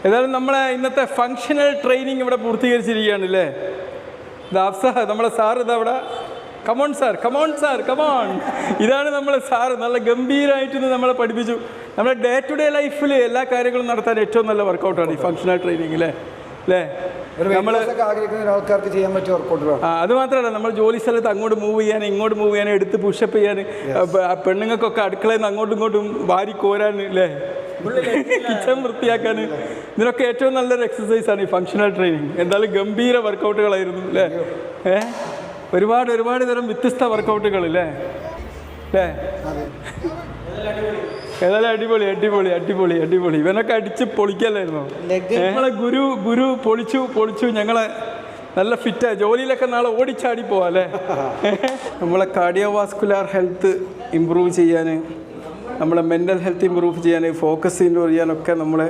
ഏതായാലും നമ്മളെ ഇന്നത്തെ ഫങ്ഷണൽ ട്രെയിനിങ് ഇവിടെ പൂർത്തീകരിച്ചിരിക്കുകയാണ് അല്ലേ? അഫ്സഹ നമ്മളെ സാർ ഇതാ ഇവിടെ. Come on sir, come on sir, come on. ഇതാണ് നമ്മളെ സാറ്. നല്ല ഗംഭീരമായിട്ട് നമ്മളെ പഠിപ്പിച്ചു. നമ്മുടെ ഡേ ടു ഡേ ലൈഫിൽ എല്ലാ കാര്യങ്ങളും നടത്താൻ ഏറ്റവും നല്ല വർക്കൗട്ടാണ് ഈ ഫങ്ഷണൽ ട്രെയിനിങ് അല്ലേ? നമ്മൾ ആൾക്കാർക്ക് ചെയ്യാൻ പറ്റിയ വർക്കൗട്ടുകളാണ്. അത് മാത്രമല്ല, നമ്മൾ ജോലി സ്ഥലത്ത് അങ്ങോട്ട് മൂവ് ചെയ്യാൻ ഇങ്ങോട്ട് മൂവ് ചെയ്യാൻ എടുത്ത് പുഷപ്പ് ചെയ്യാൻ പെണ്ണുങ്ങൾക്കൊക്കെ അടുക്കളയിൽ നിന്ന് അങ്ങോട്ടും ഇങ്ങോട്ടും വാരി കോരാൻ അല്ലേ, കിച്ചൺ വൃത്തിയാക്കാൻ, ഇതിനൊക്കെ ഏറ്റവും നല്ലൊരു എക്സസൈസാണ് ഈ ഫങ്ഷണൽ ട്രെയിനിങ്. എന്തായാലും ഗംഭീര വർക്കൗട്ടുകളായിരുന്നു അല്ലേ? ഒരുപാട് ഒരുപാട് തരം വ്യത്യസ്ത വർക്കൗട്ടുകൾ അല്ലേ? ഏതായാലും അടിപൊളി അടിപൊളി അടിപൊളി അടിപൊളി. ഇവനൊക്കെ അടിച്ച് പൊളിക്കല്ലായിരുന്നു. നമ്മളെ ഗുരു പൊളിച്ചു ഞങ്ങളെ നല്ല ഫിറ്റായി. ജോലിയിലൊക്കെ നാളെ ഓടിച്ചാടി പോവാം അല്ലേ? നമ്മളെ കാർഡിയോവാസ്കുലാർ ഹെൽത്ത് ഇമ്പ്രൂവ് ചെയ്യാൻ, നമ്മളെ മെൻ്റൽ ഹെൽത്ത് ഇമ്പ്രൂവ് ചെയ്യാൻ, ഫോക്കസ് ഇമ്പ്രൂവ് ചെയ്യാനൊക്കെ നമ്മളെ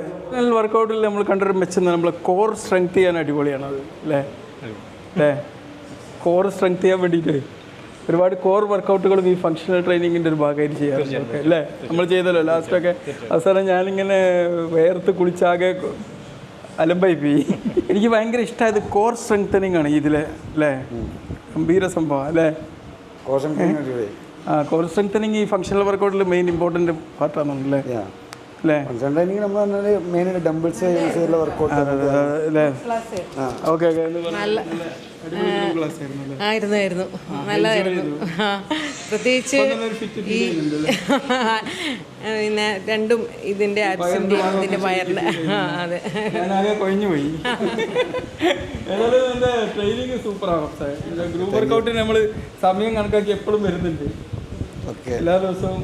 വർക്കൗട്ടിൽ നമ്മൾ കണ്ടൊരു മെച്ചം നമ്മളെ കോർ സ്ട്രെങ്ത് ചെയ്യാൻ അടിപൊളിയാണ് അത് അല്ലേ? കോർ സ്ട്രെങ്ത് ചെയ്യാൻ വേണ്ടിയിട്ട് ഒരുപാട് കോർ വർക്കൗട്ടുകളും ഈ ഫങ്ഷണൽ ട്രെയിനിങ്ങിൻ്റെ ഒരു ഭാഗമായിട്ട് ചെയ്യാറുണ്ട് അല്ലേ? നമ്മൾ ചെയ്തല്ലോ ലാസ്റ്റൊക്കെ. അവസാനം ഞാനിങ്ങനെ വേർത്ത് കുളിച്ചാകെ അലമ്പായി പോയി. എനിക്ക് ഭയങ്കര ഇഷ്ടമായത് കോർ സ്ട്രെങ്തനിങ് ആണ് ഇതിലെ അല്ലേ? ഗംഭീര സംഭവം അല്ലേ? കോർ സ്ട്രെങ്തനിങ് ഈ ഫങ്ഷണൽ വർക്കൗട്ടിൽ മെയിൻ ഇമ്പോർട്ടൻ്റ് പാർട്ടാണെന്നല്ലേ? അല്ലേ? ഓക്കെ ആയിരുന്നു നല്ലതായിരുന്നു. പ്രത്യേകിച്ച് ഈ പിന്നെ രണ്ടും ഇതിൻ്റെ ആക്സിൻ്റെ ഇതിൻ്റെ വയറിൻ്റെ അതെ കൊഴിഞ്ഞു പോയി. ട്രെയിനിങ് സൂപ്പറാണ്. ഗ്രൂപ്പ് വർക്കൗട്ടിന് നമ്മൾ സമയം കണക്കാക്കി എപ്പോഴും വരുന്നുണ്ട്. എല്ലാ ദിവസവും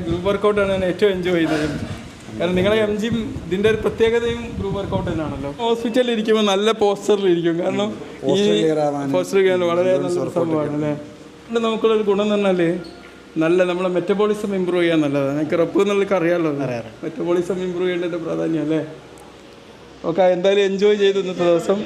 ഗ്രൂപ്പ് വർക്കൗട്ടാണ് ഞാൻ ഏറ്റവും എൻജോയ് ചെയ്തത്. കാരണം നിങ്ങളെ MGM ഇതിൻ്റെ ഒരു പ്രത്യേകതയും ഗ്രൂപ്പ് വർക്കൗട്ട് തന്നെയാണല്ലോ. ഹോസ്പിറ്റലിൽ ഇരിക്കുമ്പോൾ നല്ല പോസ്റ്ററിലിരിക്കും. കാരണം ഈ പോസ്റ്റർ വളരെ നല്ല സംഭവമാണ് അല്ലേ? നമുക്കുള്ളൊരു ഗുണം എന്ന് പറഞ്ഞാൽ നല്ല നമ്മളെ മെറ്റബോളിസം ഇമ്പ്രൂവ് ചെയ്യാൻ നല്ലതാണ്. എനിക്ക് റപ്പ് എന്നുള്ളതൊക്കെ അറിയാമല്ലോ, മെറ്റബോളിസം ഇമ്പ്രൂവ് ചെയ്യേണ്ടതിൻ്റെ പ്രാധാന്യം അല്ലേ? ഓക്കെ, എന്തായാലും എൻജോയ് ചെയ്തു ഇന്നത്തെ ദിവസം.